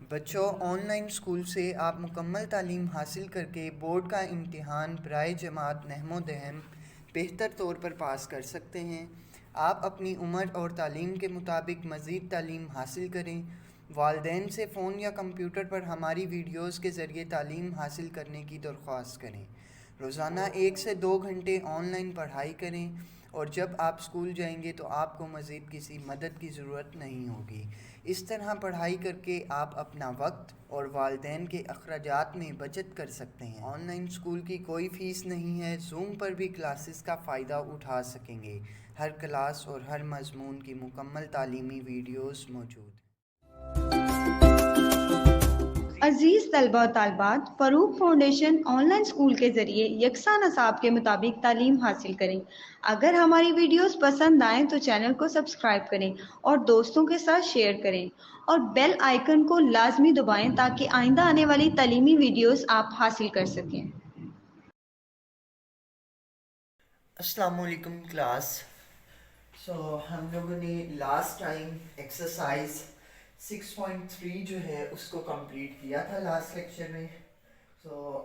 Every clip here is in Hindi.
बच्चों, ऑनलाइन स्कूल से आप मुकम्मल तालीम हासिल करके बोर्ड का इम्तिहान बराए जमात नहमोदहम बेहतर तौर पर पास कर सकते हैं। आप अपनी उम्र और तालीम के मुताबिक मज़ीद तालीम हासिल करें। वालदेन से फ़ोन या कंप्यूटर पर हमारी वीडियोज़ के ज़रिए तालीम हासिल करने की दरख्वास्त करें। रोज़ाना 1 से 2 घंटे ऑनलाइन पढ़ाई करें और जब आप स्कूल जाएंगे तो आपको मज़ीद किसी मदद की ज़रूरत नहीं होगी। इस तरह पढ़ाई करके आप अपना वक्त और वालदेन के अखराजात में बचत कर सकते हैं। ऑनलाइन स्कूल की कोई फ़ीस नहीं है। जूम पर भी क्लासेस का फ़ायदा उठा सकेंगे। हर क्लास और हर मज़मून की मुकम्मल तालीमी वीडियोज़ मौजूद हैं। अजीज तलबा और तालबात, फ़रूक फाउंडेशन ऑनलाइन स्कूल के ज़रिए यकसा नसाब के मुताबिक तालीम हासिल करें। अगर हमारी वीडियोस पसंद आएँ तो चैनल को सब्सक्राइब करें और दोस्तों के साथ शेयर करें और बेल आइकन को लाजमी दबाएं ताकि आइंदा आने वाली तालीमी वीडियोस आप हासिल कर सकें। अस्सलाम वालेकुम क्लास। हम लोगों ने लास्ट टाइम एक्सरसाइज 6.3 जो है उसको कंप्लीट किया था लास्ट लेक्चर में।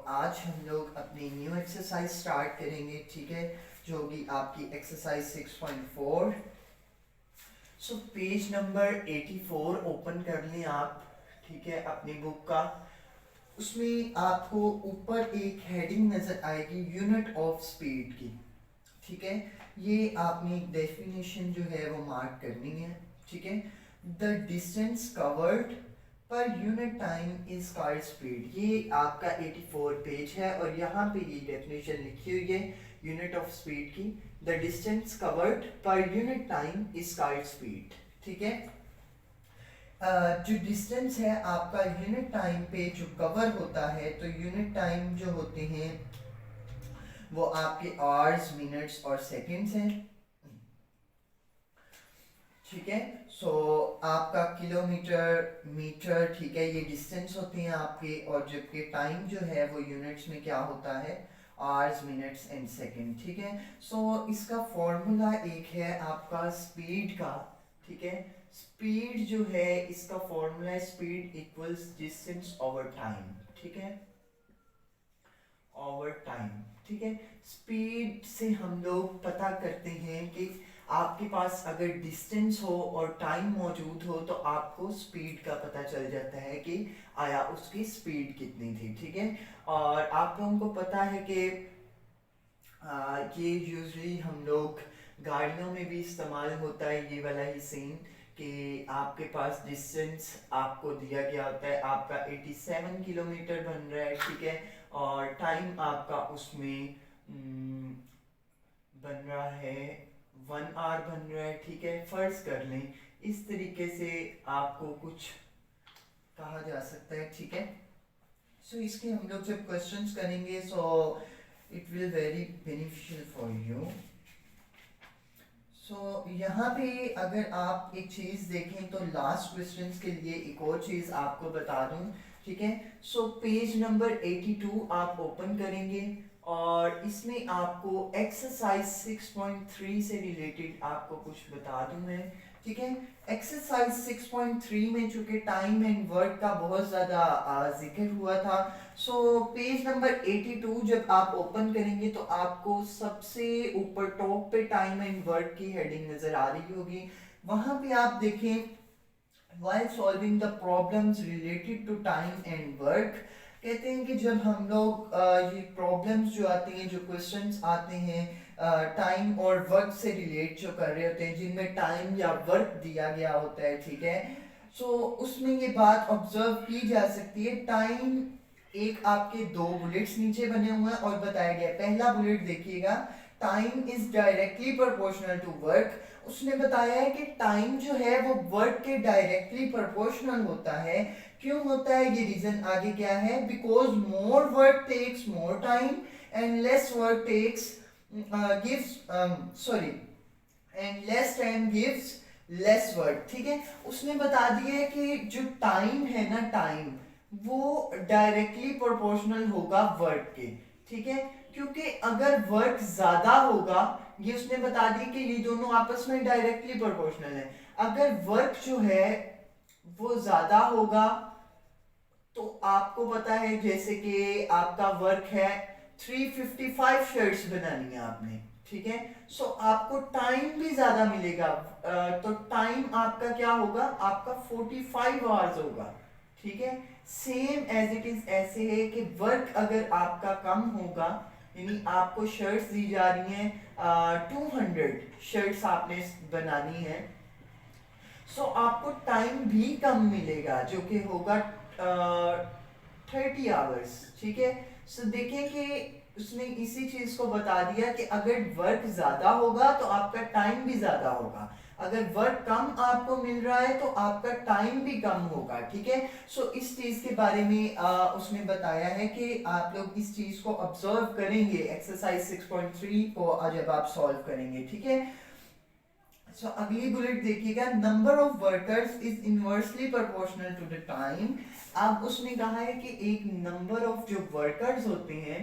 आज हम लोग अपनी न्यू एक्सरसाइज स्टार्ट करेंगे, ठीक है, जो होगी आपकी एक्सरसाइज 6.4। पेज नंबर 84 ओपन कर लें आप, ठीक है, अपनी बुक का। उसमें आपको ऊपर एक हेडिंग नज़र आएगी यूनिट ऑफ स्पीड की, ठीक है। ये आपने डेफिनेशन जो है वो मार्क करनी है, ठीक है। The distance covered per unit time is called speed. ये आपका 84 पेज है और यहाँ पे ये डेफिनेशन लिखी हुई है यूनिट ऑफ स्पीड की। The distance covered per unit time is called speed, ठीक है। जो डिस्टेंस है आपका यूनिट टाइम पे जो कवर होता है, तो यूनिट टाइम जो होते हैं वो आपके आवर्स, मिनट्स और सेकंड्स हैं, ठीक है। आपका किलोमीटर, मीटर, ठीक है, ये डिस्टेंस होते हैं आपके, और जबकि टाइम जो है वो यूनिट्स में क्या होता है, आवर्स, मिनट्स एंड सेकंड, ठीक है। इसका फॉर्मूला एक है आपका स्पीड का, ठीक है। स्पीड जो है इसका फॉर्मूला है speed equals distance over time, ठीक है, ओवर टाइम, ठीक है। स्पीड से हम लोग पता करते हैं कि आपके पास अगर डिस्टेंस हो और टाइम मौजूद हो तो आपको स्पीड का पता चल जाता है कि आया उसकी स्पीड कितनी थी, ठीक है। और आप लोगों को पता है कि ये यूजली हम लोग गाड़ियों में भी इस्तेमाल होता है, ये वाला ही सीन, कि आपके पास डिस्टेंस आपको दिया गया होता है, आपका 87 किलोमीटर बन रहा है, ठीक है, और टाइम आपका उसमें बन रहा है 1 आवर बन रहा है, ठीक है। फर्ज कर लें इस तरीके से आपको कुछ कहा जा सकता है, ठीक है। इसके हम लोग जब क्वेश्चंस करेंगे it will very beneficial for you. यहाँ पे अगर आप एक चीज देखें तो लास्ट क्वेश्चंस के लिए एक और चीज आपको बता दूं, ठीक है। पेज नंबर 82 आप ओपन करेंगे और इसमें आपको एक्सरसाइज 6.3 से रिलेटेड आपको कुछ बता दूं मैं, ठीक है। एक्सरसाइज 6.3 में चूंकि टाइम एंड वर्क का बहुत ज्यादा जिक्र हुआ था, पेज नंबर 82 जब आप ओपन करेंगे तो आपको सबसे ऊपर टॉप पे टाइम एंड वर्क की हेडिंग नजर आ रही होगी। वहां पे आप देखें while solving the problems related to time and work, कहते हैं कि जब हम लोग ये प्रॉब्लम्स जो आती हैं, जो क्वेश्चंस आते हैं टाइम और वर्क से रिलेट जो कर रहे होते हैं, जिनमें टाइम या वर्क दिया गया होता है, ठीक है, उसमें ये बात ऑब्जर्व की जा सकती है। टाइम, एक आपके दो बुलेट्स नीचे बने हुए हैं और बताया गया, पहला बुलेट देखिएगा, time is directly proportional to work. उसने बताया है कि टाइम जो है वो वर्क के डायरेक्टली प्रोपोर्शनल होता है। क्यों होता है, ये रीजन आगे क्या है, because more work takes more time and less work takes gives sorry and less time gives less work, ठीक है। उसने बता दिया है कि जो टाइम है ना, टाइम वो डायरेक्टली प्रोपोर्शनल होगा वर्क के, ठीक है। क्योंकि अगर वर्क ज्यादा होगा, ये उसने बता दी कि ये दोनों आपस में डायरेक्टली प्रोपोर्शनल है। अगर वर्क जो है वो ज्यादा होगा तो आपको पता है जैसे कि आपका वर्क है 355 शर्ट्स बनानी है आपने, ठीक है। सो आपको टाइम भी ज्यादा मिलेगा। तो टाइम आपका क्या होगा, आपका 45 आवर्स होगा, ठीक है। सेम एज इट इज ऐसे है कि वर्क अगर आपका कम होगा, यानी आपको शर्ट्स दी जा रही हैं 200 शर्ट्स आपने बनानी है, सो आपको टाइम भी कम मिलेगा जो कि होगा 30 आवर्स, ठीक है। सो देखें कि उसने इसी चीज को बता दिया कि अगर वर्क ज्यादा होगा तो आपका टाइम भी ज्यादा होगा, अगर वर्क कम आपको मिल रहा है तो आपका टाइम भी कम होगा, ठीक है। सो इस चीज के बारे में उसने बताया है कि आप लोग इस चीज को ऑब्जर्व करेंगे एक्सरसाइज 6.3 को जब आप सॉल्व करेंगे, ठीक है। सो अगली बुलेट देखिएगा, number of workers is inversely proportional to the time. अब उसने कहा है कि एक नंबर ऑफ जो वर्कर्स होते हैं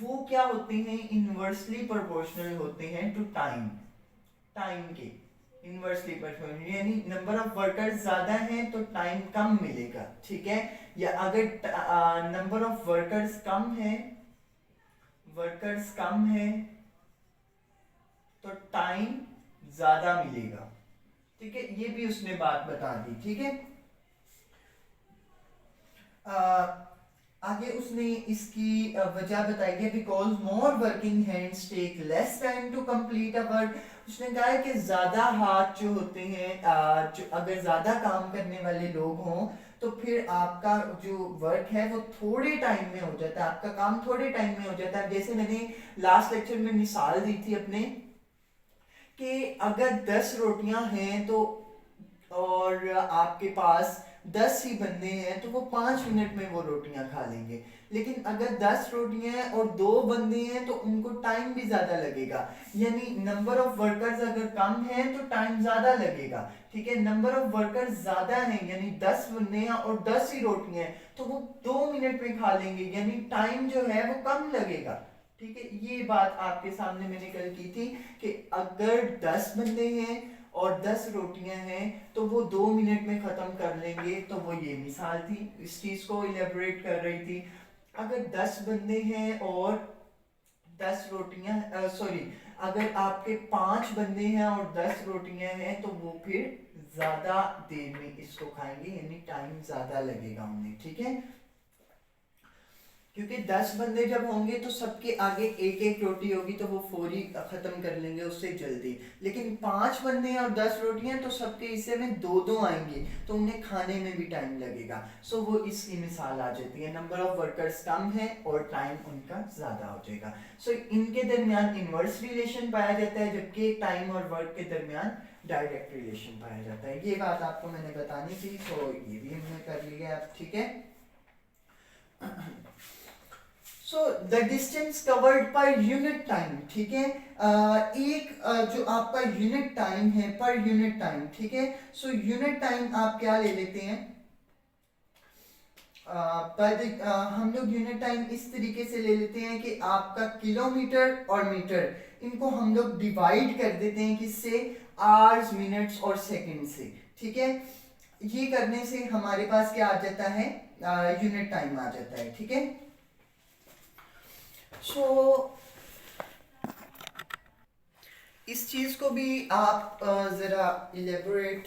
वो क्या होते हैं, इनवर्सली प्रोपोर्शनल होते हैं टू टाइम, टाइम के इनवर्सली प्रोपोर्शनल, यानी नंबर ऑफ वर्कर्स ज्यादा हैं तो टाइम कम मिलेगा, ठीक है। या अगर नंबर ऑफ वर्कर्स कम है, वर्कर्स कम है तो टाइम ज्यादा मिलेगा, ठीक है। ये भी उसने बात बता दी, ठीक है। आगे उसने इसकी वजह बताई है, because more working hands take less time to complete a work. उसने कहा है कि ज्यादा हाथ जो होते हैं, जो अगर ज्यादा काम करने वाले लोग हों तो फिर आपका जो वर्क है वो थोड़े टाइम में हो जाता है, आपका काम थोड़े टाइम में हो जाता है। जैसे मैंने लास्ट लेक्चर में मिसाल दी थी अपने कि अगर 10 रोटियां हैं तो और आपके पास 10 ही बंदे हैं तो वो 5 मिनट में वो रोटियां खा लेंगे। लेकिन अगर 10 रोटियां हैं और 2 बंदे हैं तो उनको टाइम भी ज्यादा लगेगा, यानी नंबर ऑफ वर्कर्स अगर कम है तो टाइम ज्यादा लगेगा, ठीक है। नंबर ऑफ वर्कर्स ज्यादा हैं यानी 10 बंदे हैं और 10 ही रोटियां हैं तो वो 2 मिनट में खा लेंगे, यानी टाइम जो है वो कम लगेगा, ठीक है। ये बात आपके सामने मैंने कल की थी कि अगर 10 बंदे हैं और 10 रोटियां हैं तो वो 2 मिनट में खत्म कर लेंगे, तो वो ये मिसाल थी, इस चीज को इलेबोरेट कर रही थी। अगर 10 बंदे हैं और 10 रोटियां, सॉरी, अगर आपके 5 बंदे हैं और 10 रोटियां हैं तो वो फिर ज्यादा देर में इसको खाएंगे, यानी टाइम ज्यादा लगेगा उन्हें, ठीक है। क्योंकि 10 बंदे जब होंगे तो सबके आगे एक एक रोटी होगी तो वो फौरी खत्म कर लेंगे उससे जल्दी। लेकिन 5 बंदे हैं और 10 रोटियां तो सबके हिस्से में दो दो आएंगी तो उन्हें खाने में भी टाइम लगेगा। सो वो इसकी मिसाल आ जाती है, नंबर ऑफ वर्कर्स कम है और टाइम उनका ज्यादा हो जाएगा। सो इनके दरमियान इनवर्स रिलेशन पाया जाता है, जबकि टाइम और वर्क के दरमियान डायरेक्ट रिलेशन पाया जाता है। ये बात आपको मैंने बतानी थी, सो ये भी हमने कर लिया अब, ठीक है। So the distance covered per unit time, ठीक है। जो आपका यूनिट टाइम है पर यूनिट टाइम, ठीक है। सो यूनिट टाइम आप क्या ले लेते हैं, हम लोग यूनिट टाइम इस तरीके से ले लेते हैं कि आपका किलोमीटर और मीटर इनको हम लोग डिवाइड कर देते हैं किससे, आवर्स, मिनट्स और सेकंड से, ठीक है। ये करने से हमारे पास क्या आ जाता है, यूनिट टाइम आ जाता है, ठीक है। सो इस चीज को भी आप जरा इलेबोरेट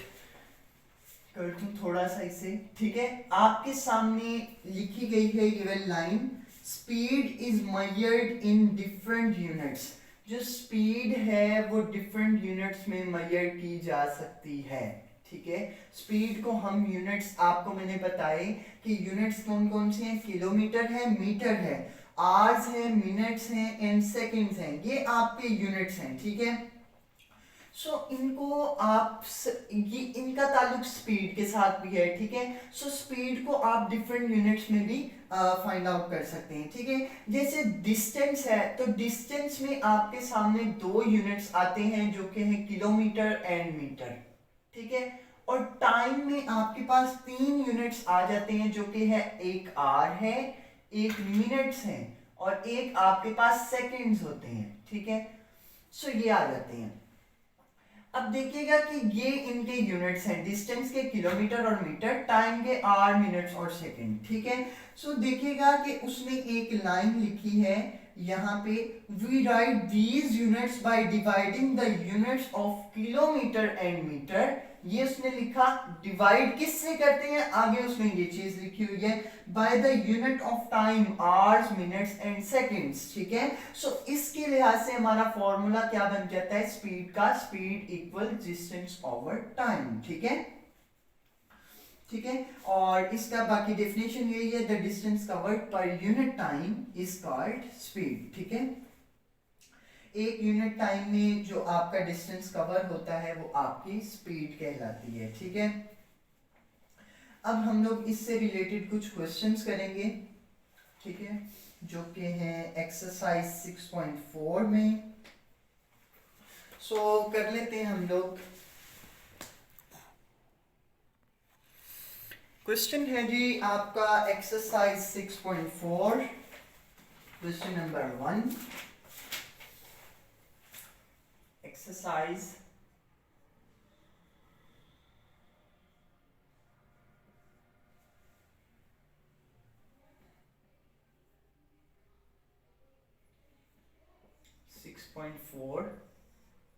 कर दूं थोड़ा सा इसे, ठीक है। आपके सामने लिखी गई है ये line, speed is measured in different units. जो स्पीड है वो डिफरेंट यूनिट्स में मेजर की जा सकती है, ठीक है। स्पीड को हम यूनिट्स आपको मैंने बताए कि यूनिट्स कौन कौन से हैं, किलोमीटर है, मीटर है, आवर्स है, मिनट्स हैं एंड सेकंड्स हैं, ये आपके यूनिट्स हैं, ठीक है। सो इनको आप ये इनका ताल्लुक स्पीड के साथ भी है, ठीक है। सो स्पीड को आप डिफरेंट यूनिट्स में भी फाइंड आउट कर सकते हैं, ठीक है। जैसे डिस्टेंस है तो डिस्टेंस में आपके सामने 2 यूनिट्स आते हैं जो कि हैं किलोमीटर एंड मीटर, ठीक है। और टाइम में आपके पास 3 यूनिट्स आ जाते हैं जो कि है एक आवर है, एक मिनट्स है और एक आपके पास सेकंड्स होते हैं, ठीक है। सो ये आ जाते हैं। अब देखिएगा कि ये इनके यूनिट्स हैं, डिस्टेंस के किलोमीटर और मीटर, टाइम के आवर, मिनट्स और सेकंड, ठीक है। सो देखिएगा कि उसने एक लाइन लिखी है यहाँ पे, we write these units by dividing the units of kilometre and metre. ये उसने लिखा, डिवाइड किससे करते हैं, आगे उसने ये चीज लिखी हुई है, by the unit of time, hours, minutes and seconds, ठीक है। सो इसके लिहाज से हमारा फॉर्मूला क्या बन जाता है स्पीड का, speed equal distance over time, ठीक है, ठीक है। और इसका बाकी डेफिनेशन यही है, the distance covered per unit time is called speed, ठीक है। एक यूनिट टाइम में जो आपका डिस्टेंस कवर होता है वो आपकी स्पीड कहलाती है, ठीक है। अब हम लोग इससे रिलेटेड कुछ क्वेश्चंस करेंगे, ठीक है, जो कि हैं एक्सरसाइज 6.4 में। सो कर लेते हैं हम लोग। क्वेश्चन है जी आपका एक्सरसाइज 6.4, क्वेश्चन नंबर 1, एक्सरसाइज 6.4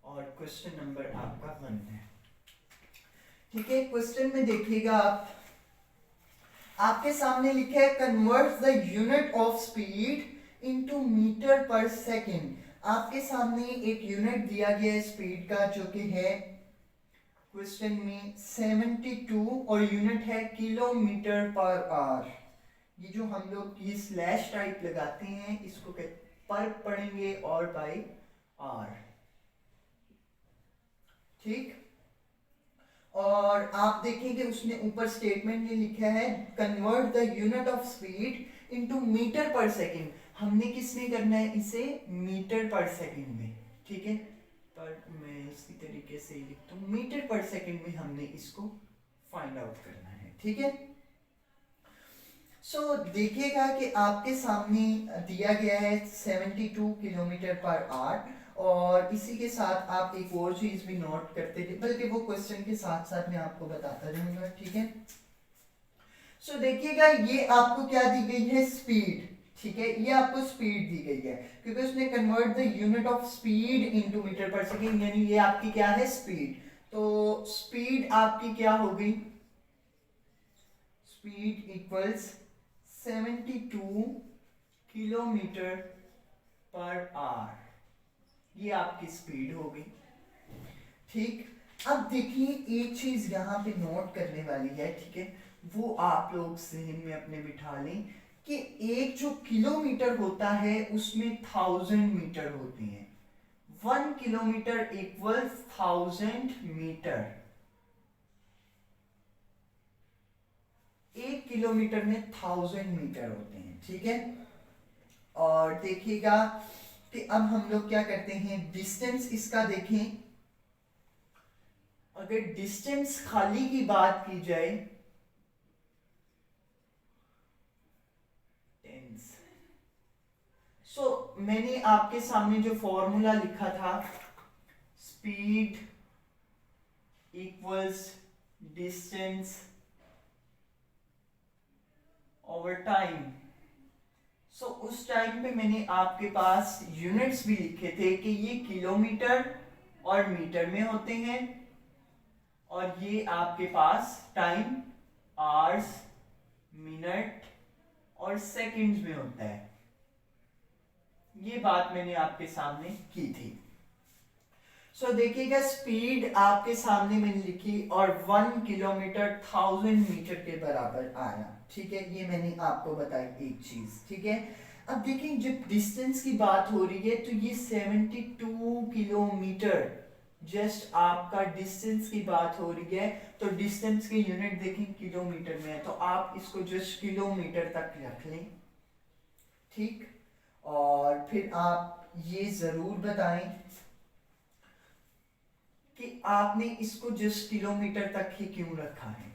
और क्वेश्चन नंबर आपका 1 है, ठीक है। क्वेश्चन में देखिएगा आप, आपके सामने लिखा है convert the unit of speed into metre per second. आपके सामने एक यूनिट दिया गया है स्पीड का, जो कि है क्वेश्चन में 72 और यूनिट है किलोमीटर पर आवर। ये जो हम लोग ये स्लैश टाइप लगाते हैं इसको पर पढ़ेंगे और बाय आर, ठीक। और आप देखेंगे उसने ऊपर स्टेटमेंट में लिखा है convert the unit of speed into metre per second. हमने किस में करना है इसे, मीटर पर सेकंड में, ठीक है। पर मैं इसी तरीके से लिखता हूं, मीटर पर सेकंड में हमने इसको फाइंड आउट करना है, ठीक है। सो देखिएगा कि आपके सामने दिया गया है 72 किलोमीटर पर आवर, और इसी के साथ आप एक और चीज भी नोट करते थे, बल्कि वो क्वेश्चन के साथ साथ मैं आपको बताता रहूंगा, ठीक है। सो देखिएगा ये आपको क्या दी गई है, स्पीड, ठीक है। ये आपको स्पीड दी गई है क्योंकि उसने convert the unit of speed into metre per second, यानी ये आपकी क्या है, स्पीड। तो स्पीड आपकी क्या हो गई, speed equals 72 kilometre per hour, ये आपकी स्पीड हो गई, ठीक। अब देखिए एक चीज यहां पे नोट करने वाली है, ठीक है, वो आप लोग जहन में अपने बिठा लें कि एक जो किलोमीटर होता है उसमें 1000 मीटर होते हैं। 1 किलोमीटर इक्वल्स 1000 मीटर। 1 किलोमीटर में 1000 मीटर होते हैं, ठीक है। और देखिएगा कि अब हम लोग क्या करते हैं, डिस्टेंस इसका देखें। अगर डिस्टेंस खाली की बात की जाए, मैंने आपके सामने जो फॉर्मूला लिखा था, speed equals distance over time. उस टाइम पे मैंने आपके पास यूनिट्स भी लिखे थे कि ये किलोमीटर और मीटर में होते हैं, और ये आपके पास टाइम आवर्स, मिनट और सेकंड्स में होता है। ये बात मैंने आपके सामने की थी। देखिएगा स्पीड आपके सामने मैंने लिखी और 1 किलोमीटर 1000 मीटर के बराबर आया, ठीक है। ये मैंने आपको बताई एक चीज, ठीक है। अब देखिए जब डिस्टेंस की बात हो रही है तो ये 72 किलोमीटर जस्ट आपका डिस्टेंस की बात हो रही है, तो डिस्टेंस की यूनिट देखें किलोमीटर में है, तो आप इसको जस्ट किलोमीटर तक रख लें, ठीक। और फिर आप ये जरूर बताएं कि आपने इसको जस्ट किलोमीटर तक ही क्यों रखा है,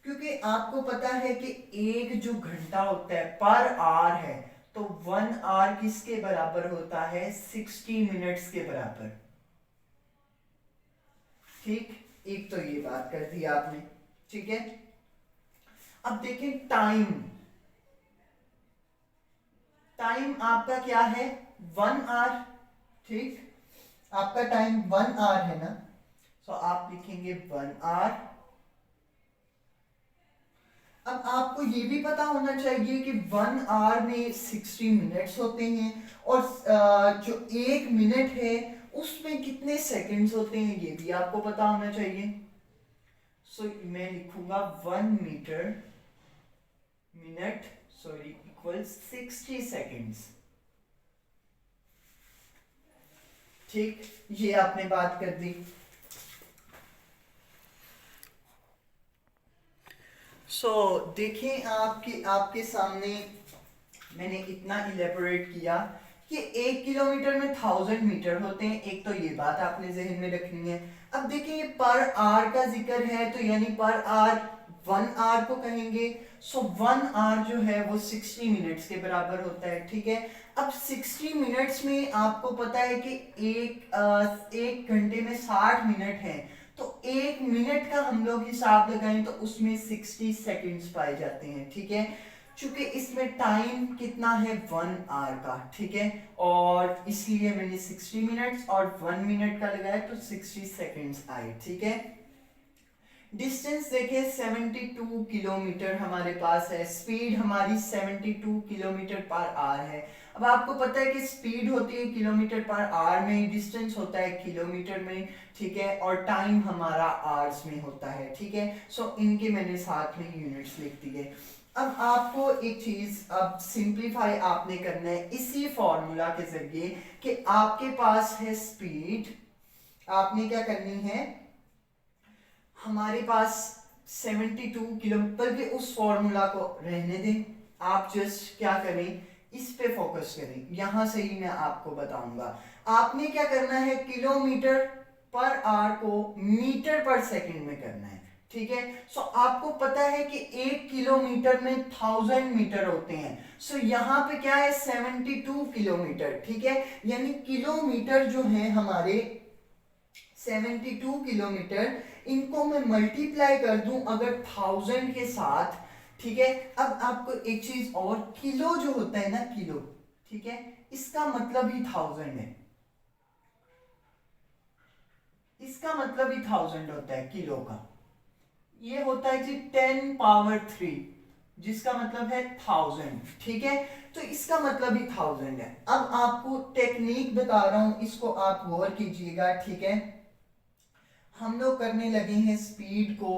क्योंकि आपको पता है कि एक जो घंटा होता है पर आवर है, तो 1 आवर किसके बराबर होता है, 60 मिनट्स के बराबर। ठीक, एक तो ये बात कर दी आपने, ठीक है। अब देखें टाइम, टाइम आपका क्या है 1 आवर, ठीक, आपका टाइम 1 आवर है ना, तो आप लिखेंगे 1 आवर। अब आपको ये भी पता होना चाहिए कि 1 आवर में 60 मिनट्स होते हैं और जो 1 मिनट है उसमें कितने सेकंड्स होते हैं ये भी आपको पता होना चाहिए। सो मैं लिखूंगा 1 metre minute sorry equals 60 seconds, ठीक, ये आपने बात कर दी। देखें आपके आपके सामने मैंने इतना इलेबोरेट किया कि 1 किलोमीटर में 1000 मीटर होते हैं, एक तो ये बात आपने जहन में रखनी है। अब देखिए ये पर आवर का जिक्र है तो यानी पर आवर 1 आवर को कहेंगे, सो 1 आवर जो है वो 60 मिनट्स के बराबर होता है, ठीक है। अब 60 मिनट्स में आपको पता है कि एक घंटे में 60 मिनट है, तो 1 मिनट का हम लोग हिसाब लगाएं तो उसमें 60 सेकंड्स पाए जाते हैं, ठीक है। चूंकि इसमें टाइम कितना है 1 आवर का, ठीक है, और इसलिए मैंने 60 मिनट्स और 1 मिनट का लगाया तो 60 सेकंड्स आए, ठीक है। डिस्टेंस देखिए 72 किलोमीटर हमारे पास है, स्पीड हमारी 72 किलोमीटर पर आवर है। अब आपको पता है कि स्पीड होती है किलोमीटर पर आवर में, डिस्टेंस होता है किलोमीटर में, ठीक है, और टाइम हमारा आवर्स में होता है, ठीक है। सो इनके मैंने साथ में यूनिट्स लिख दिए। अब आपको एक चीज अब सिंप्लीफाई आपने करना है इसी फॉर्मूला के जरिए कि आपके पास है स्पीड, आपने क्या करनी है, हमारे पास 72 किलोमीटर, बल्कि उस फॉर्मूला को रहने दें, आप जस्ट क्या करें इस पे फोकस करें, यहां से ही मैं आपको बताऊंगा। आपने क्या करना है किलोमीटर पर आवर को मीटर पर सेकंड में करना है, ठीक है। सो आपको पता है कि 1 किलोमीटर में 1000 मीटर होते हैं, सो यहाँ पे क्या है 72 किलोमीटर, ठीक है, यानी किलोमीटर जो है हमारे 72 किलोमीटर, इनको मैं मल्टीप्लाई कर दूं अगर 1000 के साथ, ठीक है। अब आपको एक चीज और, किलो जो होता है ना किलो, ठीक है, इसका मतलब ही 1000 है, इसका मतलब ही 1000 होता है किलो का, ये होता है जी 10 पावर 3, जिसका मतलब है 1000, ठीक है, तो इसका मतलब ही 1000 है। अब आपको टेक्निक बता रहा हूं, इसको आप गौर कीजिएगा, ठीक है। हम लोग करने लगे हैं स्पीड को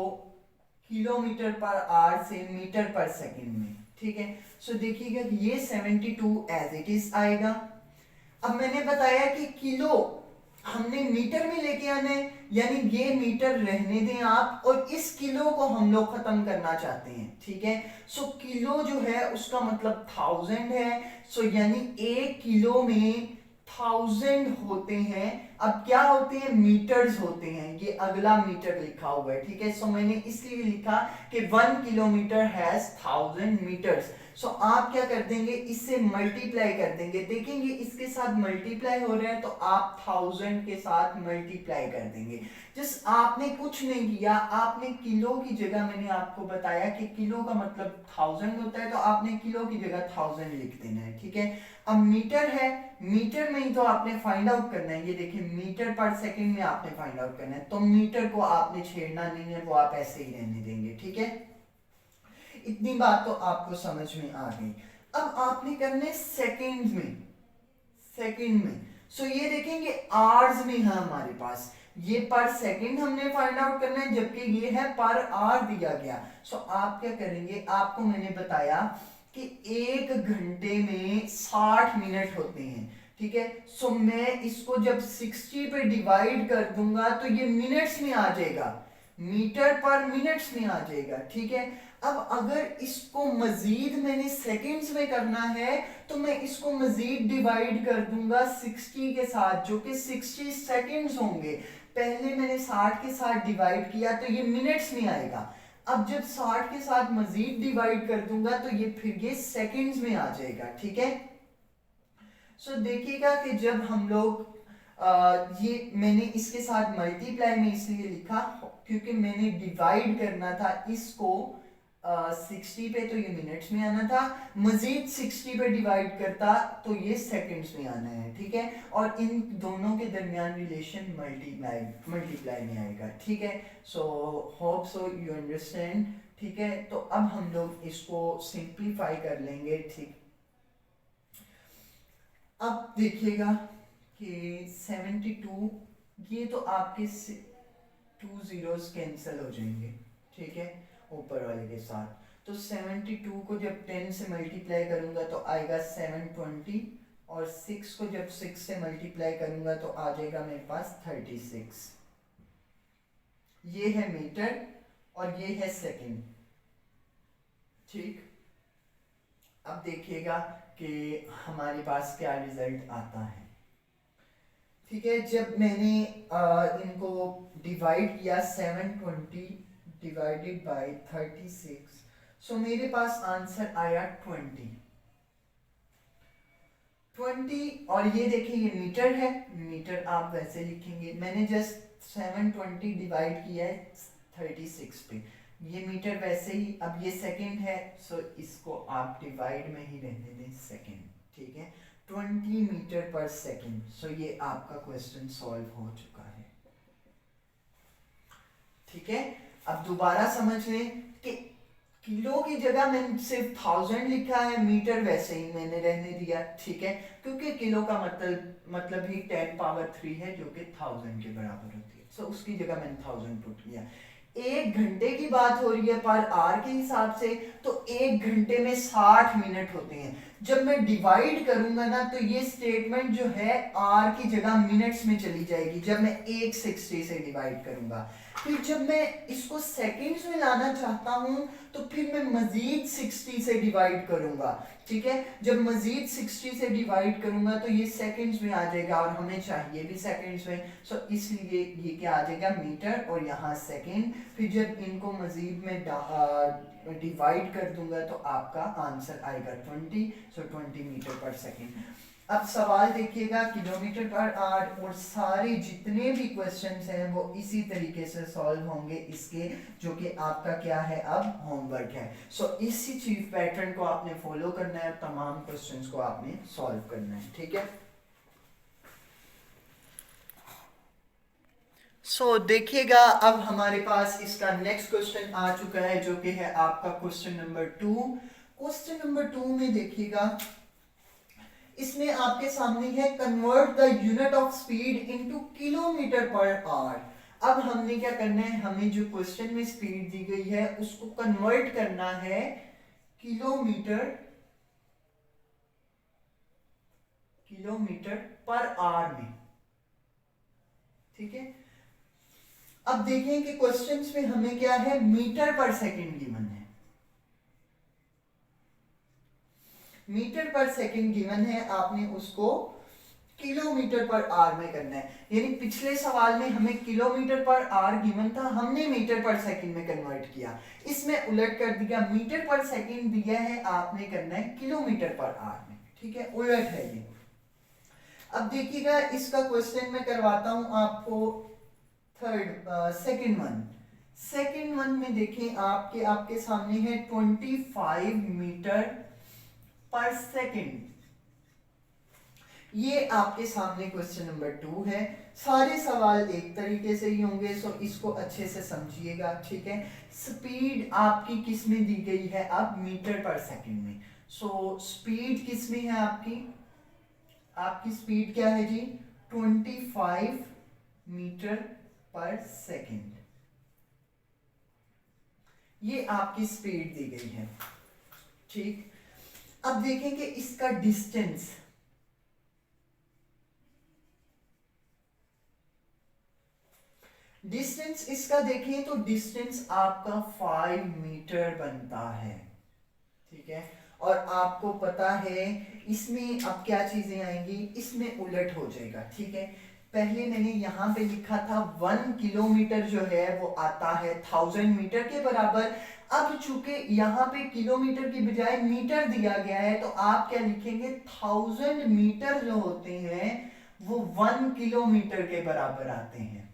किलोमीटर पर आवर से मीटर पर सेकंड में, ठीक है। सो देखिएगा ये 72 एज इट इज आएगा। अब मैंने बताया कि किलो हमने मीटर में लेके आना है, यानी ये मीटर रहने दें आप, और इस किलो को हम लोग खत्म करना चाहते हैं, ठीक है। सो किलो जो है उसका मतलब 1000 है, सो यानी 1 किलो में 1000 होते हैं। अब क्या होते हैं मीटर्स होते हैं, ये अगला मीटर लिखा हुआ है, ठीक है। सो मैंने इसलिए लिखा कि 1 किलोमीटर हैज 1000 मीटर्स। सो आप क्या कर देंगे, इससे मल्टीप्लाई कर देंगे, देखेंगे इसके साथ मल्टीप्लाई हो रहा है तो आप 1000 के साथ मल्टीप्लाई कर देंगे। जिस आपने कुछ नहीं किया, आपने किलो की जगह, मैंने आपको बताया कि किलो का मतलब 1000 होता है, तो आपने किलो की जगह 1000 लिख देना है, ठीक है। अब मीटर है, मीटर में ही तो आपने फाइंड आउट करना है, ये देखिए मीटर पर सेकंड में आपने फाइंड आउट करना है, तो मीटर को आपने छेड़ना नहीं है, वो आप ऐसे ही रहने देंगे, ठीक है। इतनी बात तो आपको समझ में आ गई। अब आपने करने सेकंड में, सेकंड में, सो ये देखेंगे आवर्स में है हमारे पास, ये पर सेकंड हमने फाइंड आउट करना है, जबकि ये है पर आवर दिया गया। सो आप क्या करेंगे, आपको मैंने बताया कि 1 घंटे में 60 मिनट होते हैं, ठीक है। सो मैं इसको जब 60 पे डिवाइड कर दूंगा तो ये मिनट्स में आ जाएगा, मीटर पर मिनट्स में आ जाएगा, ठीक है। अब अगर इसको मजीद मैंने सेकंड्स में करना है तो मैं इसको मजीद डिवाइड कर दूंगा 60 के साथ, जो कि 60 सेकंड्स होंगे। पहले मैंने 60 के साथ डिवाइड किया तो ये मिनट्स में आएगा, अब जब 60 के साथ मजीद डिवाइड कर दूंगा तो ये फिर ये सेकंड्स में आ जाएगा, ठीक है। सो देखिएगा कि जब हम लोग ये मैंने इसके साथ मल्टीप्लाई में इसलिए लिखा क्योंकि मैंने डिवाइड करना था इसको 60 पे, तो ये मिनट्स में आना था, मजीद 60 पे डिवाइड करता तो ये सेकंड्स में आना है, ठीक है। और इन दोनों के दरमियान रिलेशन मल्टीप्लाई में आएगा, ठीक है। So hope so you understand, ठीक है। तो अब हम लोग इसको सिंप्लीफाई कर लेंगे, ठीक। अब देखिएगा कि 72, ये तो आपके 2 जीरोस कैंसिल हो जाएंगे, ठीक है, ऊपर वाले के साथ। तो 72 को जब 10 से मल्टीप्लाई करूंगा तो आएगा 720, और 6 को जब 6 से मल्टीप्लाई करूंगा तो आ जाएगा मेरे पास 36। ये है मीटर और ये है सेकंड, ठीक। अब देखिएगा कि हमारे पास क्या रिजल्ट आता है, ठीक है। जब मैंने इनको डिवाइड किया 720 डिवाइडेड बाय 36, सो मेरे पास आंसर आया 20। और ये देखिए ये मीटर है, मीटर आप वैसे लिखेंगे, मैंने जस्ट 720 डिवाइड किया है 36 पे, ये मीटर वैसे ही। अब ये सेकंड है, सो इसको आप डिवाइड में ही रहने दें सेकंड, ठीक है। 20 मीटर पर सेकंड। सो ये आपका क्वेश्चन सॉल्व हो चुका है, ठीक है। अब दोबारा समझ लें कि किलो की जगह मैंने सिर्फ 1000 लिखा है, मीटर वैसे ही मैंने रहने दिया, ठीक है, क्योंकि किलो का मतलब ही 10 पावर 3 है जो कि 1000 के बराबर होती है। सो उसकी जगह मैंने 1000 पुट किया। 1 घंटे की बात हो रही है पर आवर के हिसाब से, तो 1 घंटे में 60 मिनट होते हैं। जब मैं डिवाइड करूंगा ना तो ये स्टेटमेंट जो है आर की जगह मिनट्स में चली जाएगी जब मैं 160 से डिवाइड करूंगा। फिर जब मैं इसको सेकंड्स में लाना चाहता हूं तो फिर मैं मजीद 60 से डिवाइड करूंगा, ठीक है। जब मजीद 60 से डिवाइड करूंगा तो ये सेकंड्स में आ जाएगा और हमें चाहिए भी सेकंड्स में, सो इसलिए ये क्या आ जाएगा मीटर और यहाँ सेकंड। फिर जब इनको मजीद में डिवाइड कर दूंगा तो आपका आंसर आएगा 20, सो 20 मीटर पर सेकंड। अब सवाल देखिएगा किलोमीटर पर आवर, और सारे जितने भी क्वेश्चंस हैं वो इसी तरीके से सॉल्व होंगे इसके, जो कि आपका क्या है अब होमवर्क है। सो इसी चीफ पैटर्न को आपने फॉलो करना है, तमाम क्वेश्चंस को आपने सॉल्व करना है, ठीक है। सो देखिएगा अब हमारे पास इसका नेक्स्ट क्वेश्चन आ चुका है जो कि है आपका क्वेश्चन नंबर 2। क्वेश्चन नंबर 2 में देखिएगा इसमें आपके सामने है convert the unit of speed into kilometre per hour. अब हमने क्या करना है, हमें जो क्वेश्चन में स्पीड दी गई है उसको कन्वर्ट करना है किलोमीटर पर आवर में, ठीक है। अब देखें कि क्वेश्चंस में हमें क्या है, मीटर पर सेकंड गिवन है, मीटर पर सेकंड गिवन है, आपने उसको किलोमीटर पर आवर में करना है। यानी पिछले सवाल में हमें किलोमीटर पर आवर गिवन था, हमने मीटर पर सेकंड में कन्वर्ट किया, इसमें उलट कर दिया, मीटर पर सेकंड दिया है, आपने करना है किलोमीटर पर आवर में, ठीक है, उलट है ये। अब देखिएगा इसका क्वेश्चन मैं करवाता हूं आपको सेकंड वन में देखें आपके सामने है 25 मीटर पर सेकंड, ये आपके सामने क्वेश्चन नंबर 2 है। सारे सवाल एक तरीके से ही होंगे, सो इसको अच्छे से समझिएगा, ठीक है। स्पीड आपकी किस में दी गई है, अब मीटर पर सेकंड में। सो स्पीड किस में है आपकी स्पीड क्या है जी, 25 मीटर पर सेकंड, ये आपकी स्पीड दी गई है, ठीक। अब देखेंगे इसका डिस्टेंस, इसका देखें तो डिस्टेंस आपका 5 मीटर बनता है, ठीक है। और आपको पता है इसमें अब क्या चीजें आएंगी, इसमें उलट हो जाएगा, ठीक है। पहले मैंने यहां पे लिखा था 1 किलोमीटर जो है वो आता है 1000 मीटर के बराबर। अब चूंकि यहाँ पे किलोमीटर की बजाय मीटर दिया गया है तो आप क्या लिखेंगे, 1000 मीटर जो होते हैं वो 1 किलोमीटर के बराबर आते हैं।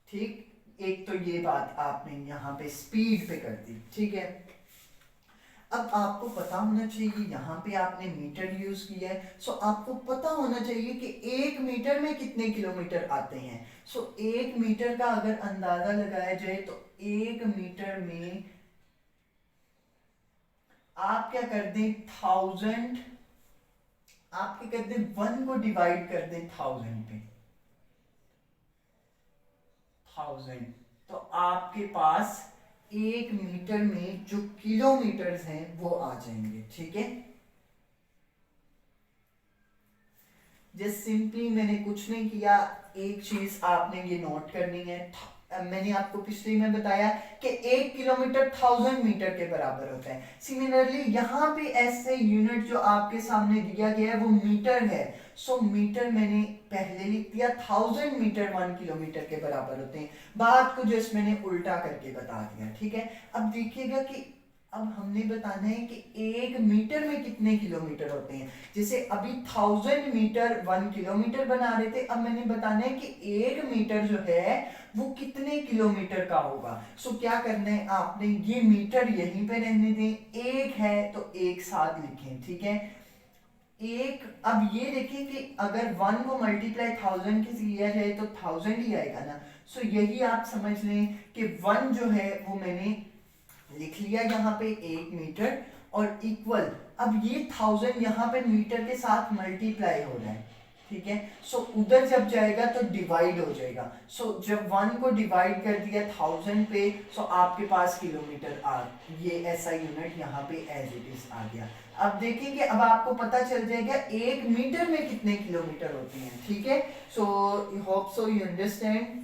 ठीक, एक तो ये बात आपने यहाँ पे स्पीड पे कर दी, ठीक है। अब आपको पता होना चाहिए, यहाँ पे आपने मीटर यूज किया है, सो आपको पता होना चाहिए कि 1 मीटर में कितने किलोमीटर आते हैं। सो 1 मीटर का अगर अंदाजा लगाया जाए तो 1 मीटर में आप क्या कर दें, 1000, आप क्या कर दें, 1 को डिवाइड कर दें 1000 पे, 1000, तो आपके पास 1 मीटर में जो किलोमीटर्स हैं वो आ जाएंगे, ठीक है। जस्ट सिंपली मैंने कुछ नहीं किया, एक चीज आपने ये नोट करनी है, मैंने आपको पिछले में बताया कि 1 किलोमीटर 1000 मीटर के बराबर होता है। सिमिलरली यहाँ पे ऐसे यूनिट जो आपके सामने दिया गया है वो मीटर है, सो मीटर मैंने पहले लिख दिया, 1000 मीटर 1 किलोमीटर के बराबर होते हैं। बात को जस्ट मैंने उल्टा करके बता दिया, ठीक है। अब देखिएगा कि अब हमने बताना है कि 1 मीटर में कितने किलोमीटर होते हैं। जैसे अभी 1000 मीटर 1 किलोमीटर बना रहे थे, अब मैंने बताना है कि 1 मीटर जो है वो कितने किलोमीटर का होगा। सो क्या करना है, आपने ये मीटर यहीं पे रहने दें, एक है तो एक साथ लिखें, ठीक है। एक, अब ये देखिए कि अगर 1 को मल्टीप्लाई 1000 से किया जाए तो 1000 ही आएगा ना। सो यही आप समझ लें कि 1 जो है वो मैंने लिख लिया यहाँ पे 1 मीटर, और इक्वल, अब ये 1000 यहाँ पे मीटर के साथ मल्टीप्लाई हो रहा है, ठीक है। सो उधर जब जाएगा तो डिवाइड हो जाएगा। सो जब 1 को डिवाइड कर दिया 1000 पे, सो आपके पास किलोमीटर आ, ये ऐसा यूनिट यहाँ पे एज इट इज आ गया। अब देखेंगे, अब आपको पता चल जाएगा 1 मीटर में कितने किलोमीटर होते हैं, ठीक है। So hope so you understand,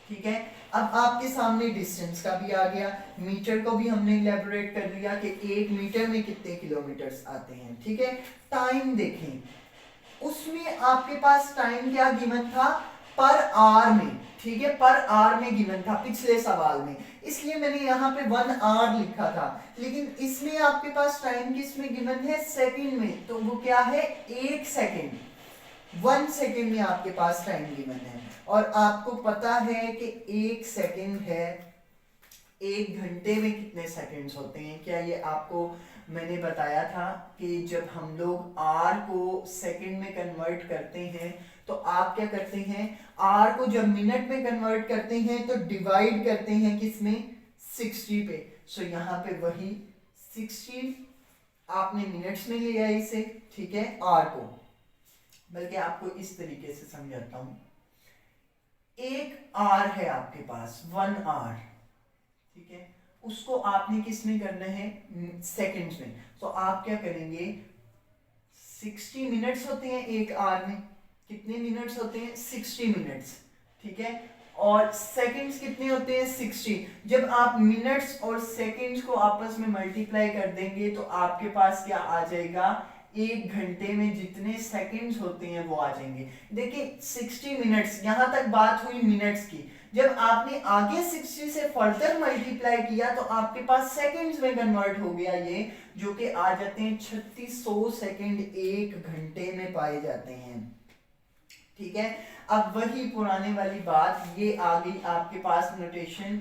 ठीक है। अब आपके सामने डिस्टेंस का भी आ गया, मीटर को भी हमने इलेबोरेट कर लिया कि 1 मीटर में कितने किलोमीटर्स आते हैं, ठीक है। टाइम देखें, उसमें आपके पास टाइम क्या गिवन था, पर आवर में, ठीक है, पर आवर में गिवन था पिछले सवाल में, इसलिए मैंने यहाँ पे 1 आवर लिखा था। लेकिन इसमें आपके पास टाइम किस में गिवन है, सेकंड में, तो वो क्या है, 1 सेकंड, 1 सेकंड में आपके पास टाइम गिवन है। और आपको पता है कि 1 सेकंड है, 1 घंटे में कितने सेकंड्स होते हैं, क्या ये आपको मैंने बताया था कि जब हम लोग आर को सेकंड में कन्वर्ट करते हैं तो आप क्या करते हैं, आर को जब मिनट में कन्वर्ट करते हैं तो डिवाइड करते हैं किसमें, 60 पे। सो यहाँ पे वही 60 आपने मिनट्स में लिया इसे, ठीक है, आर को, बल्कि आपको इस तरीके से समझाता हूं, 1 आवर है आपके पास, 1 आवर, ठीक है, उसको आपने किस में करना है, सेकंड्स में। तो आप क्या करेंगे, 60 मिनट्स होते हैं 1 आवर में, कितने मिनट्स होते हैं, 60 मिनट्स, ठीक है। और सेकंड्स कितने होते हैं, 60। जब आप मिनट्स और सेकंड्स को आपस में मल्टीप्लाई कर देंगे तो आपके पास क्या आ जाएगा, 1 घंटे में जितने सेकंड्स होते हैं वो आ जाएंगे। देखिए 60 मिनट्स, यहां तक बात हुई मिनट्स की, जब आपने आगे 60 से फर्दर मल्टीप्लाई किया तो आपके पास सेकंड्स में कन्वर्ट हो गया ये, जो कि आ जाते हैं 3600 सेकंड 1 घंटे में पाए जाते हैं, ठीक है। अब वही पुराने वाली बात ये आ गई आपके पास नोटेशन,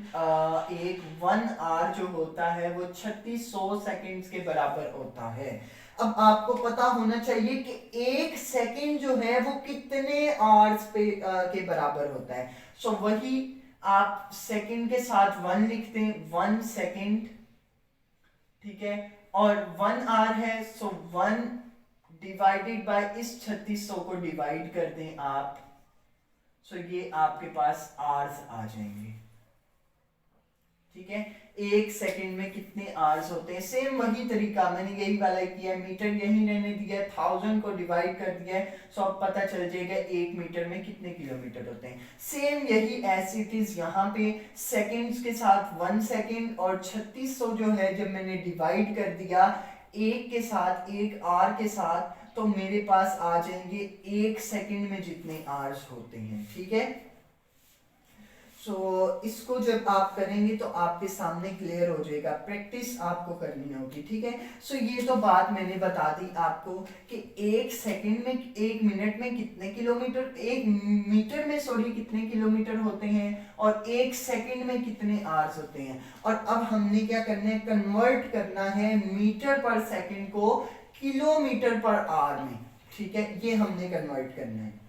एक 1 आवर जो होता है वो 3600 सेकंड्स के बराबर होता है। अब आपको पता होना चाहिए कि 1 सेकंड जो है वो कितने आवर्स पे के बराबर होता है। सो वही आप सेकंड के साथ 1 लिखते हैं, 1 सेकंड, ठीक है, और 1 आवर है, सो 1 डिवाइडेड बाय इस 3600 को डिवाइड कर दें आप, सो ये आपके पास आवर्स आ जाएंगे, ठीक है। 1 सेकंड में कितने आवर्स होते हैं, सेम वही तरीका मैंने यही वाला किया है, मीटर यही रहने दिया है, 1000 को डिवाइड कर दिया है, सो अब पता चल जाएगा 1 मीटर में कितने किलोमीटर होते हैं। सेम यही एज इट इज यहाँ पे सेकंड्स के साथ 1 सेकंड और 3600 जो है जब मैंने डिवाइड कर दिया 1 के साथ, 1 आवर के साथ, तो मेरे पास आ जाएंगे 1 सेकंड में जितने आवर्स होते हैं, ठीक है। सो इसको जब आप करेंगे तो आपके सामने क्लियर हो जाएगा, प्रैक्टिस आपको करनी होगी, ठीक है। सो ये तो बात मैंने बता दी आपको कि एक सेकंड में, एक मिनट में कितने किलोमीटर, एक मीटर में सॉरी कितने किलोमीटर होते हैं, और एक सेकंड में कितने आवर्स होते हैं। और अब हमने क्या करना है, कन्वर्ट करना है मीटर पर सेकंड को किलोमीटर पर आवर में, ठीक है, ये हमने कन्वर्ट करना है।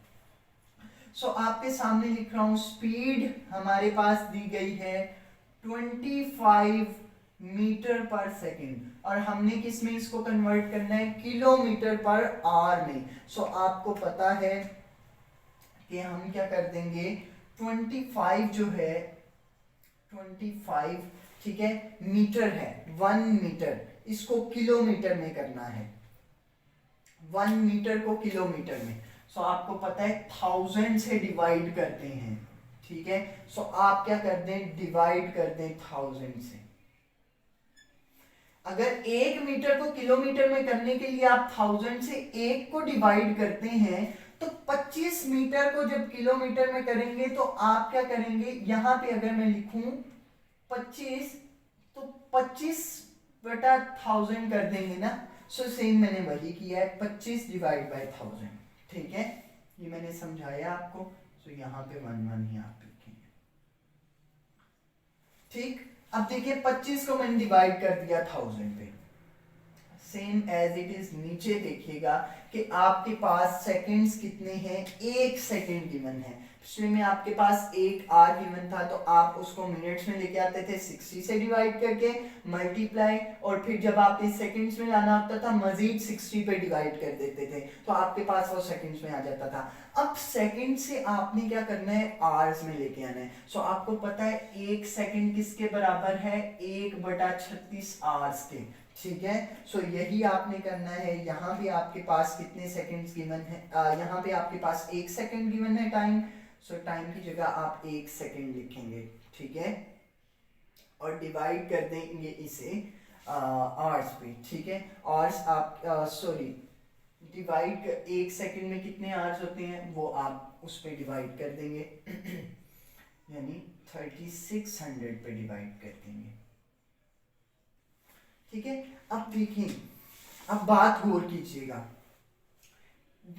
सो आपके सामने लिख रहा हूं, स्पीड हमारे पास दी गई है 25 मीटर पर सेकंड, और हमने किस में इसको कन्वर्ट करना है, किलोमीटर पर आवर में। सो आपको पता है कि हम क्या कर देंगे, 25 जो है 25, ठीक है, मीटर है, 1 मीटर, इसको किलोमीटर में करना है, 1 मीटर को किलोमीटर में। सो आपको पता है 1000 से डिवाइड करते हैं, ठीक है। सो आप क्या कर दें, डिवाइड कर दें 1000 से। अगर 1 मीटर को किलोमीटर में करने के लिए आप 1000 से 1 को डिवाइड करते हैं, तो 25 मीटर को जब किलोमीटर में करेंगे तो आप क्या करेंगे, यहां पे अगर मैं लिखूं 25, तो 25/1000 कर देंगे ना। सो सेम मैंने वही किया है, 25 डिवाइड बाय 1000, ठीक है, ये मैंने समझाया आपको। सो यहाँ पे 1 ही आप लिखेंगे, ठीक। अब देखिए 25 को मैंने डिवाइड कर दिया 1000 पे, सेम एज इट इज नीचे देखिएगा कि आपके पास सेकंड्स कितने हैं, 1 सेकंड गिवन है। पिछले में आपके पास 1 आवर गिवन था, तो आप उसको मिनट्स में लेके आते थे 60 से डिवाइड करके मल्टीप्लाई, और फिर जब आपने सेकंड्स में लाना होता था मजीद 60 पे डिवाइड कर देते थे, तो आपके पास वो सेकंड्स में आ जाता था। अब सेकंड से आपने क्या करना है, आवर्स में लेके आना है। सो आपको पता है 1 सेकंड किसके बराबर है, 1/36 आवर्स के, ठीक है। सो यही आपने करना है। यहाँ पे आपके पास कितने सेकंड्स गिवन है, यहाँ पे आपके पास 1 सेकंड गिवन है टाइम। सो टाइम की जगह आप 1 सेकंड लिखेंगे, ठीक है, और डिवाइड कर देंगे इसे आवर्स पे, ठीक है। आवर्स आप सॉरी डिवाइड 1 सेकंड में कितने आवर्स होते हैं वो आप उस पे डिवाइड कर देंगे यानी 3600 पे डिवाइड कर देंगे, ठीक है। अब देखिए, अब बात गौर कीजिएगा,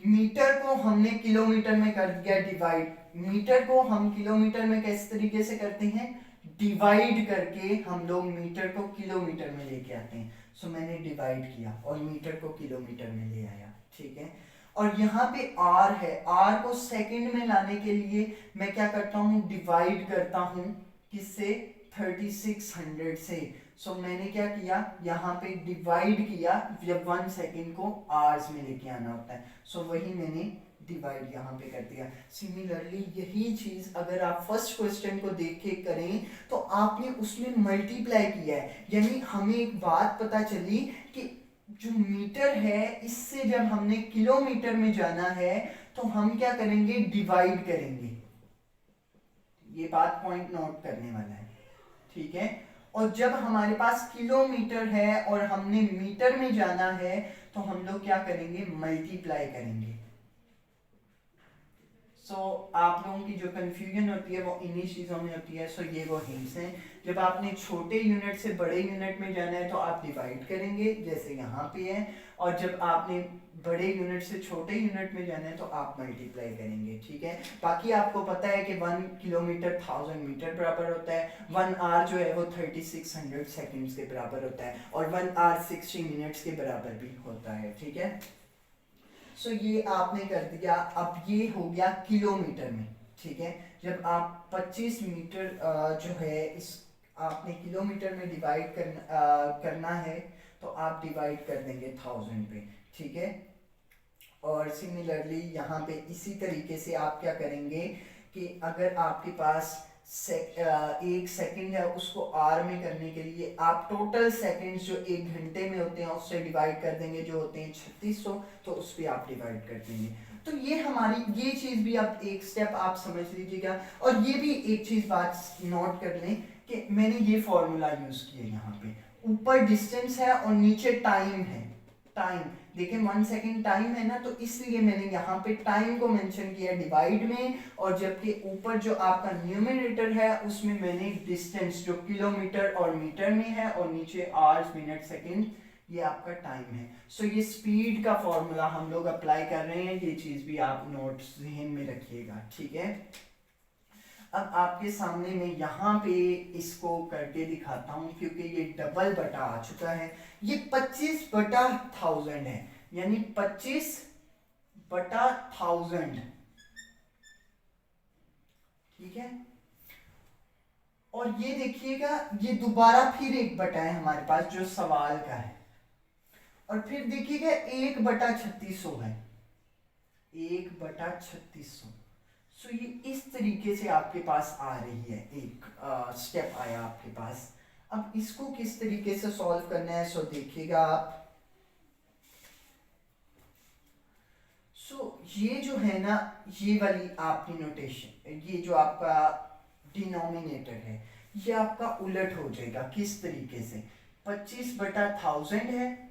मीटर को हमने किलोमीटर में कर दिया डिवाइड। मीटर को हम किलोमीटर में किस तरीके से करते हैं, डिवाइड करके हम लोग मीटर को किलोमीटर में लेके आते हैं। सो मैंने डिवाइड किया और मीटर को किलोमीटर में ले आया, ठीक है। और यहाँ पे आर है, आर को सेकंड में लाने के लिए मैं क्या करता हूँ, डिवाइड करता हूँ किससे, 3600 से। सो मैंने क्या किया, यहाँ पे डिवाइड किया, जब 1 सेकंड को आवर्स में लेके आना होता है। सो वही मैंने डिवाइड यहाँ पे कर दिया। सिमिलरली यही चीज अगर आप फर्स्ट क्वेश्चन को देख के करें तो आपने उसमें मल्टीप्लाई किया है, यानी हमें एक बात पता चली कि जो मीटर है इससे जब हमने किलोमीटर में जाना है तो हम क्या करेंगे, डिवाइड करेंगे। ये बात पॉइंट नोट करने वाला है, ठीक है। और जब हमारे पास किलोमीटर है और हमने मीटर में जाना है तो हम लोग क्या करेंगे, मल्टीप्लाई करेंगे। आप लोगों की जो कंफ्यूजन होती है वो इन्हीं चीज़ों में होती है। ये वो हिंट्स हैं। जब आपने छोटे यूनिट से बड़े यूनिट में जाना है तो आप डिवाइड करेंगे जैसे यहाँ पे है, और जब आपने बड़े यूनिट से छोटे यूनिट में जाना है तो आप मल्टीप्लाई करेंगे, ठीक है। बाकी आपको पता है कि 1 किलोमीटर 1000 मीटर बराबर होता है, 1 आवर जो है वो 3600 सेकेंड्स के बराबर होता है, और 1 आवर 60 मिनट्स के बराबर भी होता है, ठीक है। ये आपने कर दिया। अब ये हो गया किलोमीटर में, ठीक है। जब आप 25 मीटर जो है इस आपने किलोमीटर में डिवाइड करना है तो आप डिवाइड कर देंगे 1000 पे, ठीक है। और सिमिलरली यहाँ पे इसी तरीके से आप क्या करेंगे कि अगर आपके पास 1 सेकंड है उसको आर में करने के लिए आप टोटल सेकंड्स जो 1 घंटे में होते हैं उससे डिवाइड कर देंगे, जो होते हैं 3600, तो उस पर आप डिवाइड कर देंगे। तो ये हमारी ये चीज भी आप एक स्टेप आप समझ लीजिएगा। और ये भी एक चीज बात नोट कर लें कि मैंने ये फॉर्मूला यूज किया, यहाँ पे ऊपर डिस्टेंस है और नीचे टाइम है, टाइम, देखिए 1 सेकेंड टाइम है ना, तो इसलिए मैंने यहाँ पे टाइम को मेंशन किया डिवाइड में, और जबकि ऊपर जो आपका न्यूमरेटर है उसमें मैंने डिस्टेंस जो किलोमीटर और मीटर में है, और नीचे आवर्स मिनट सेकेंड ये आपका टाइम है। सो ये स्पीड का फॉर्मूला हम लोग अप्लाई कर रहे हैं, ये चीज भी आप नोट्स ज़हन में रखिएगा, ठीक है। अब आपके सामने मैं यहाँ पे इसको करके दिखाता हूँ, क्योंकि ये डबल बटा आ चुका है। ये 25/1000 है, यानी 25/1000, ठीक है। और ये देखिएगा ये दोबारा फिर 1 बटा है हमारे पास जो सवाल का है, और फिर देखिएगा 1/3600 है, 1/3600। सो ये इस तरीके से आपके पास आ रही है, एक स्टेप आया आपके पास। अब इसको किस तरीके से सॉल्व करना है, सो देखिएगा आप। सो ये जो है ना, ये वाली आपकी नोटेशन, ये जो आपका डिनोमिनेटर है ये आपका उलट हो जाएगा। किस तरीके से, 25/1000 है,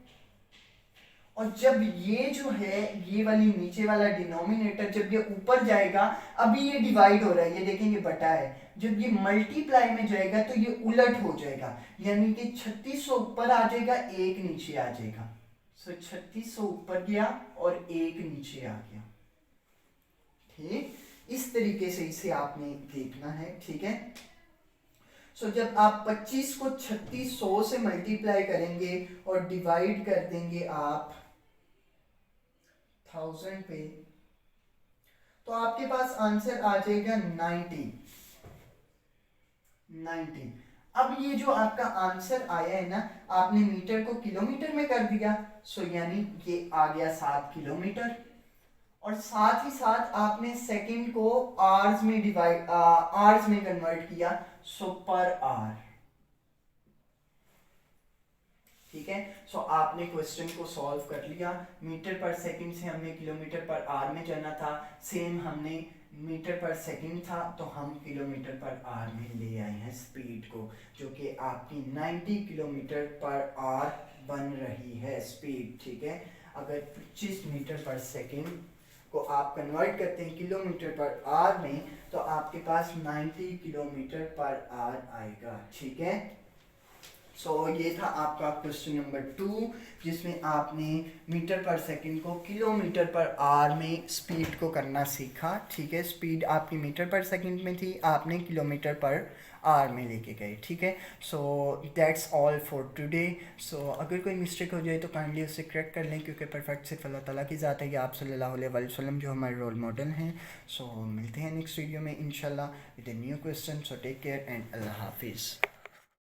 और जब ये जो है ये वाली नीचे वाला डिनोमिनेटर जब ये ऊपर जाएगा, अभी ये डिवाइड हो रहा है, ये देखेंगे बटा है, जब ये मल्टीप्लाई में जाएगा तो ये उलट हो जाएगा, यानी कि 3600 ऊपर आ जाएगा, 1 नीचे आ जाएगा। सो 3600 ऊपर गया और 1 नीचे आ गया, ठीक। इस तरीके से इसे आपने देखना है, ठीक है। सो जब आप 25 को 3600 से मल्टीप्लाई करेंगे और डिवाइड कर देंगे आप 1000 पे, तो आपके पास आंसर आ जाएगा 90। अब ये जो आपका आंसर आया है ना, आपने मीटर को किलोमीटर में कर दिया, सो यानी ये आ गया 7 किलोमीटर, और साथ ही साथ आपने सेकंड को आवर्स में आवर्स में कन्वर्ट किया, सो पर आवर, ठीक है। सो आपने क्वेश्चन को सॉल्व कर लिया। मीटर पर सेकंड से हमने किलोमीटर पर आवर में जाना था, सेम हमने मीटर पर सेकंड था तो हम किलोमीटर पर आवर में ले आए हैं स्पीड को, जो कि आपकी 90 किलोमीटर पर आवर बन रही है स्पीड, ठीक है। अगर 25 मीटर पर सेकंड को आप कन्वर्ट करते हैं किलोमीटर पर आवर में, तो आपके पास 90 किलोमीटर पर आवर आएगा, ठीक है। सो ये था आपका क्वेश्चन नंबर 2, जिसमें आपने मीटर पर सेकंड को किलोमीटर पर आवर में स्पीड को करना सीखा, ठीक है। स्पीड आपकी मीटर पर सेकंड में थी, आपने किलोमीटर पर आवर में लेके गए, ठीक है। So that's all for today. So अगर कोई मिस्टेक हो जाए तो काइंडली उससे करेक्ट कर लें, क्योंकि परफेक्ट सिर्फ अल्लाह ताला की ज़ात है, या आप सल्लल्लाहु अलैहि वसल्लम जो हमारे रोल मॉडल हैं। सो मिलते हैं नेक्स्ट वीडियो में इंशाल्लाह with a new question. So take care and अल्लाह हाफिज़।